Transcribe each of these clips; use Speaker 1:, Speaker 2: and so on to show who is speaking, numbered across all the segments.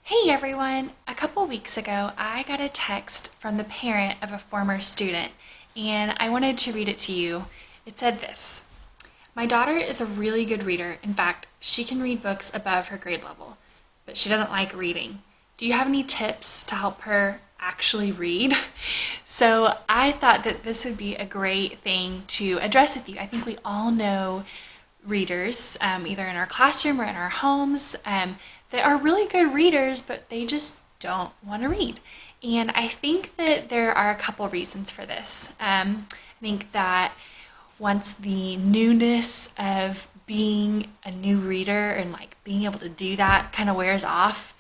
Speaker 1: Hey everyone! A couple weeks ago, I got a text from the parent of a former student, and I wanted to read it to you. It said this: My daughter is a really good reader. In fact, she can read books above her grade level, but she doesn't like reading. Do you have any tips to help her actually read? So I thought that this would be a great thing to address with you. I think we all know readers, either in our classroom or in our homes, that are really good readers, but they just don't want to read. And I think that there are a couple reasons for this. I think that once the newness of being a new reader and like being able to do that kind of wears off,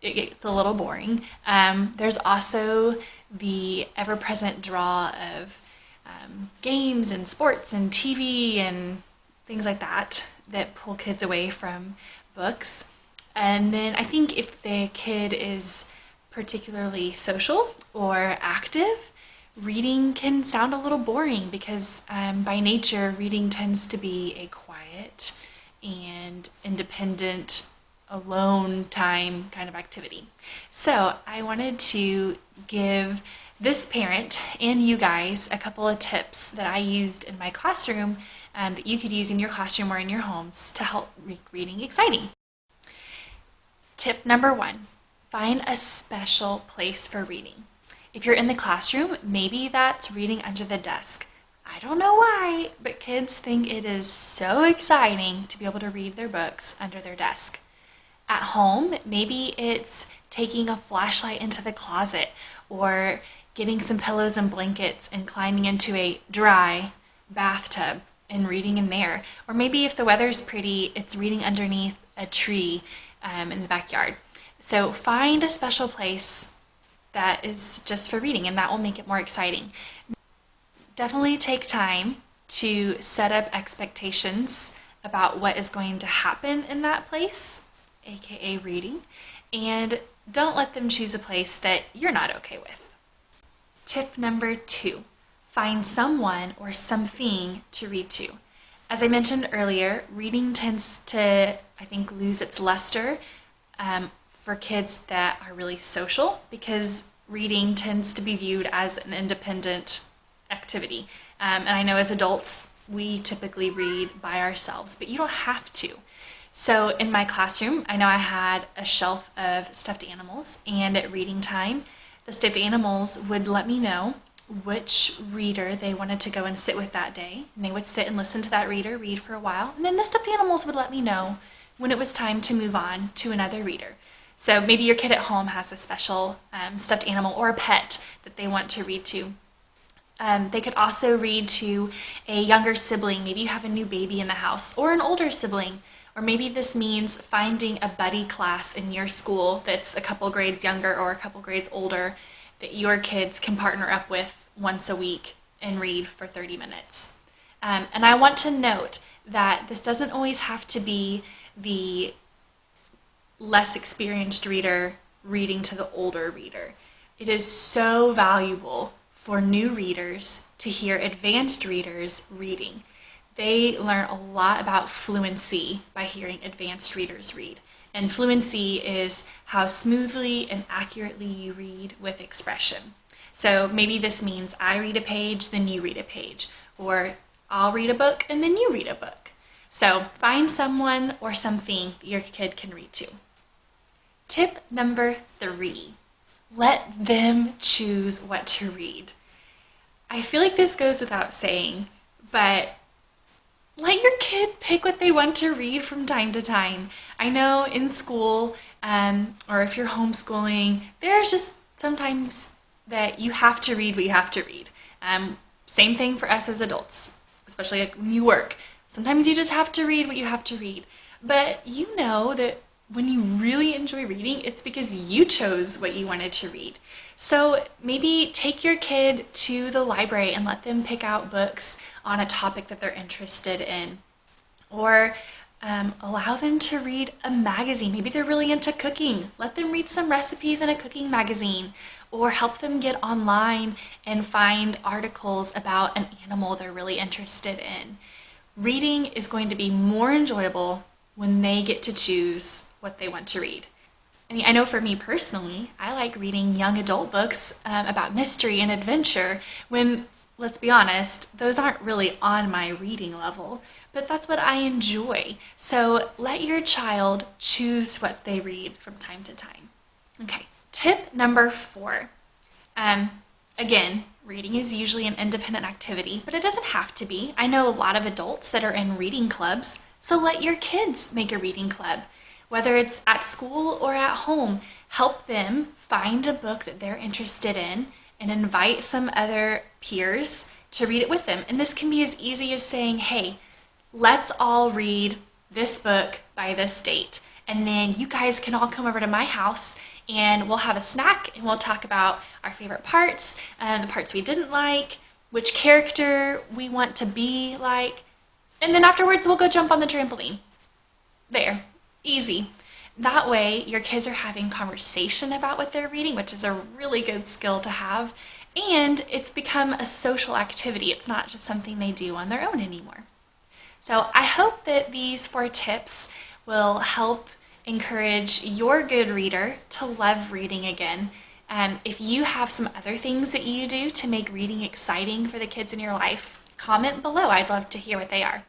Speaker 1: it gets a little boring. There's also the ever-present draw of games and sports and TV and things like that that pull kids away from books. And then I think if the kid is particularly social or active, reading can sound a little boring because by nature, reading tends to be a quiet and independent, alone time kind of activity. So I wanted to give this parent and you guys a couple of tips that I used in my classroom that you could use in your classroom or in your homes to help make reading exciting. Tip number one, find a special place for reading. If you're in the classroom, maybe that's reading under the desk. I don't know why, but kids think it is so exciting to be able to read their books under their desk. At home, maybe it's taking a flashlight into the closet or getting some pillows and blankets and climbing into a dry bathtub and reading in there. Or maybe if the weather's pretty, it's reading underneath a tree in the backyard. So find a special place that is just for reading, and that will make it more exciting. Definitely take time to set up expectations about what is going to happen in that place, aka reading, and don't let them choose a place that you're not okay with. Tip number two, find someone or something to read to. As I mentioned earlier, reading tends to, I think, lose its luster for kids that are really social because reading tends to be viewed as an independent activity. And I know as adults, we typically read by ourselves, but you don't have to. So in my classroom, I know I had a shelf of stuffed animals, and at reading time, the stuffed animals would let me know which reader they wanted to go and sit with that day. And they would sit and listen to that reader read for a while. And then the stuffed animals would let me know when it was time to move on to another reader. So maybe your kid at home has a special stuffed animal or a pet that they want to read to. They could also read to a younger sibling. Maybe you have a new baby in the house, or an older sibling. Or maybe this means finding a buddy class in your school that's a couple grades younger or a couple grades older that your kids can partner up with once a week and read for 30 minutes. And I want to note that this doesn't always have to be the less experienced reader reading to the older reader. It is so valuable for new readers to hear advanced readers reading. They learn a lot about fluency by hearing advanced readers read. And fluency is how smoothly and accurately you read with expression. So maybe this means I read a page, then you read a page, or I'll read a book and then you read a book. So find someone or something that your kid can read to. Tip number three, let them choose what to read. I feel like this goes without saying, but let your kid pick what they want to read from time to time. I know in school, or if you're homeschooling, there's just sometimes that you have to read what you have to read. Same thing for us as adults, especially like when you work. Sometimes you just have to read what you have to read. But you know that when you really enjoy reading, it's because you chose what you wanted to read. So maybe take your kid to the library and let them pick out books on a topic that they're interested in. Or allow them to read a magazine. Maybe they're really into cooking. Let them read some recipes in a cooking magazine. Or help them get online and find articles about an animal they're really interested in. Reading is going to be more enjoyable when they get to choose what they want to read. I mean, I know for me personally, I like reading young adult books about mystery and adventure when, let's be honest, those aren't really on my reading level, but that's what I enjoy. So let your child choose what they read from time to time. Okay, tip number 4. Um, Again, reading is usually an independent activity, but it doesn't have to be. I know a lot of adults that are in reading clubs, so let your kids make a reading club. Whether it's at school or at home, help them find a book that they're interested in and invite some other peers to read it with them. And this can be as easy as saying, hey, let's all read this book by this date. And then you guys can all come over to my house and we'll have a snack and we'll talk about our favorite parts, the parts we didn't like, which character we want to be like. And then afterwards, we'll go jump on the trampoline. There, easy. That way, your kids are having conversation about what they're reading, which is a really good skill to have. And it's become a social activity. It's not just something they do on their own anymore. So I hope that these 4 tips will help encourage your good reader to love reading again. If you have some other things that you do to make reading exciting for the kids in your life, comment below. I'd love to hear what they are.